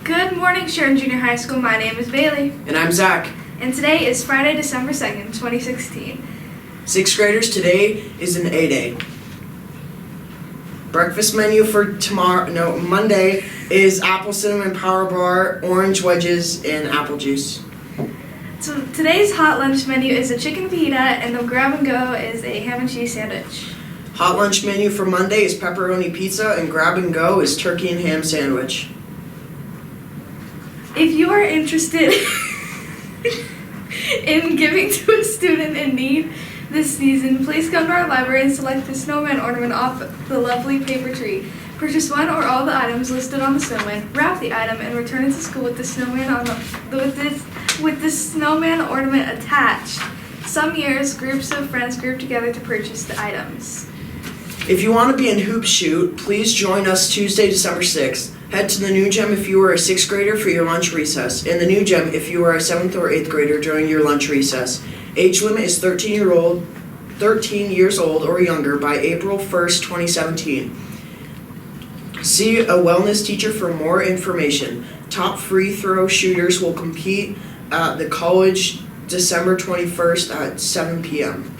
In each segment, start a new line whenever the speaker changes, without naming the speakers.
Good morning, Sharon Junior High School. My name is Bailey.
And I'm Zach.
And today is Friday, December 2nd, 2016.
Sixth graders, today is an A-Day. Breakfast menu for Monday is apple cinnamon power bar, orange wedges, and apple juice.
So today's hot lunch menu is a chicken fajita, and the grab and go is a ham and cheese sandwich.
Hot lunch menu for Monday is pepperoni pizza, and grab and go is turkey and ham sandwich.
If you are interested in giving to a student in need this season, please come to our library and select the snowman ornament off the lovely paper tree. Purchase one or all the items listed on the snowman, wrap the item, and return it to school with the snowman with the snowman ornament attached. Some years, groups of friends group together to purchase the items.
If you want to be in Hoop Shoot, please join us Tuesday, December 6th. Head to the New Gym if you are a 6th grader for your lunch recess, and the New Gym if you are a 7th or 8th grader during your lunch recess. Age limit is 13 years old or younger by April 1st, 2017. See a wellness teacher for more information. Top free throw shooters will compete at the college December 21st at 7 p.m.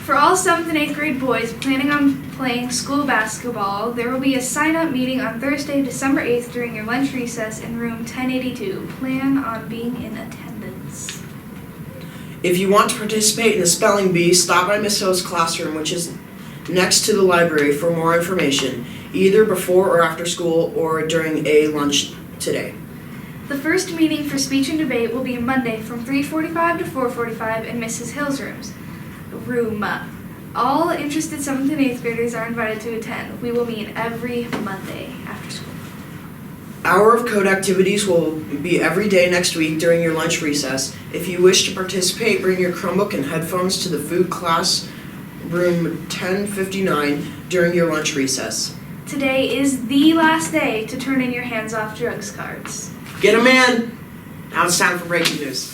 For all 7th and 8th grade boys planning on playing school basketball, there will be a sign-up meeting on Thursday, December 8th during your lunch recess in room 1082. Plan on being in attendance.
If you want to participate in the spelling bee, stop by Miss Hill's classroom, which is next to the library, for more information, either before or after school or during a lunch today.
The first meeting for speech and debate will be Monday from 3:45 to 4:45 in Mrs. Hill's room. All interested 7th and 8th graders are invited to attend. We will meet every Monday after school.
Hour of Code activities will be every day next week during your lunch recess. If you wish to participate, bring your Chromebook and headphones to the food class room 1059 during your lunch recess.
Today is the last day to turn in your hands-off drugs cards.
Get 'em in! Now it's time for breaking news.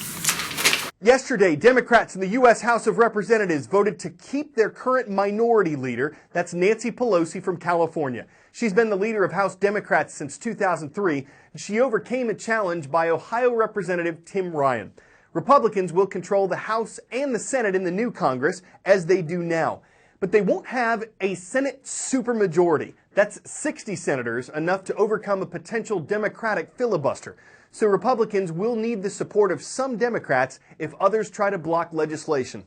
Yesterday, Democrats in the U.S. House of Representatives voted to keep their current minority leader. That's Nancy Pelosi from California. She's been the leader of House Democrats since 2003, and she overcame a challenge by Ohio Representative Tim Ryan. Republicans will control the House and the Senate in the new Congress, as they do now. But they won't have a Senate supermajority. That's 60 senators, enough to overcome a potential Democratic filibuster. So Republicans will need the support of some Democrats if others try to block legislation.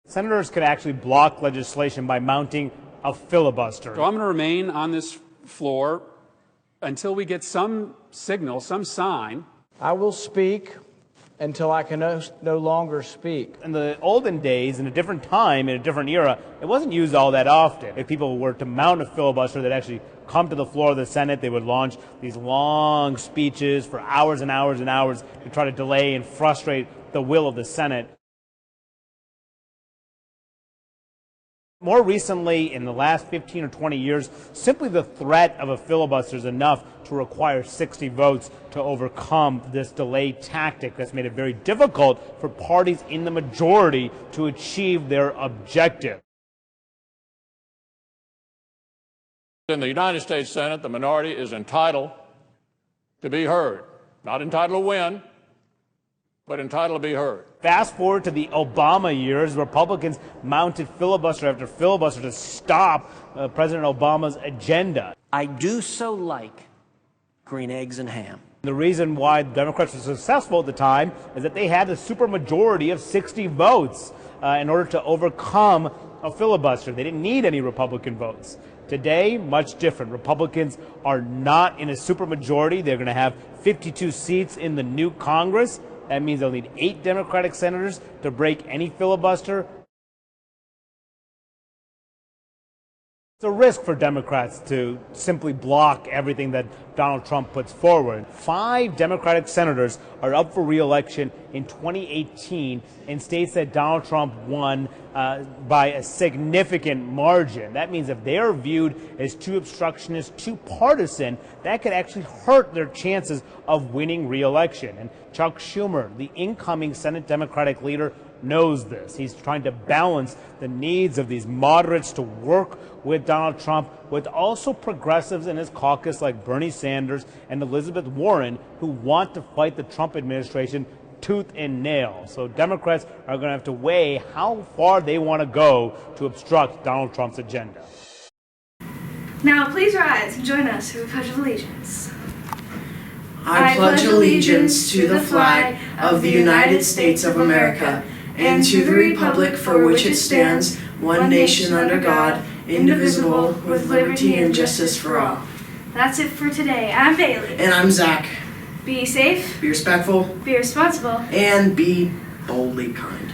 Senators could actually block legislation by mounting a filibuster.
So I'm going to remain on this floor until we get some signal, some sign.
I will speak until I can no longer speak.
In the olden days, in a different time, in a different era, it wasn't used all that often. If people were to mount a filibuster, they'd actually come to the floor of the Senate. They would launch these long speeches for hours and hours and hours to try to delay and frustrate the will of the Senate. More recently, in the last 15 or 20 years, simply the threat of a filibuster is enough to require 60 votes to overcome this delay tactic that's made it very difficult for parties in the majority to achieve their objective.
In the United States Senate, the minority is entitled to be heard. Not entitled to win, but entitled to be heard.
Fast forward to the Obama years, Republicans mounted filibuster after filibuster to stop President Obama's agenda.
I do so like green eggs and ham.
The reason why the Democrats were successful at the time is that they had a supermajority of 60 votes in order to overcome a filibuster. They didn't need any Republican votes. Today, much different. Republicans are not in a supermajority. They're going to have 52 seats in the new Congress. That means they'll need 8 Democratic senators to break any filibuster. It's a risk for Democrats to simply block everything that Donald Trump puts forward. 5 Democratic senators are up for re-election in 2018 in states that Donald Trump won by a significant margin. That means if they are viewed as too obstructionist, too partisan, that could actually hurt their chances of winning re-election. And Chuck Schumer, the incoming Senate Democratic leader, knows this. He's trying to balance the needs of these moderates to work with Donald Trump with also progressives in his caucus like Bernie Sanders and Elizabeth Warren who want to fight the Trump administration tooth and nail. So Democrats are going to have to weigh how far they want to go to obstruct Donald Trump's agenda.
Now please rise and join us for the Pledge of Allegiance.
I pledge allegiance to the flag of the United States of America and to the republic for which it stands, one nation under God, indivisible, with liberty and justice for all.
That's it for today. I'm Bailey.
And I'm Zach.
Be safe,
Be respectful
be responsible,
and be boldly kind.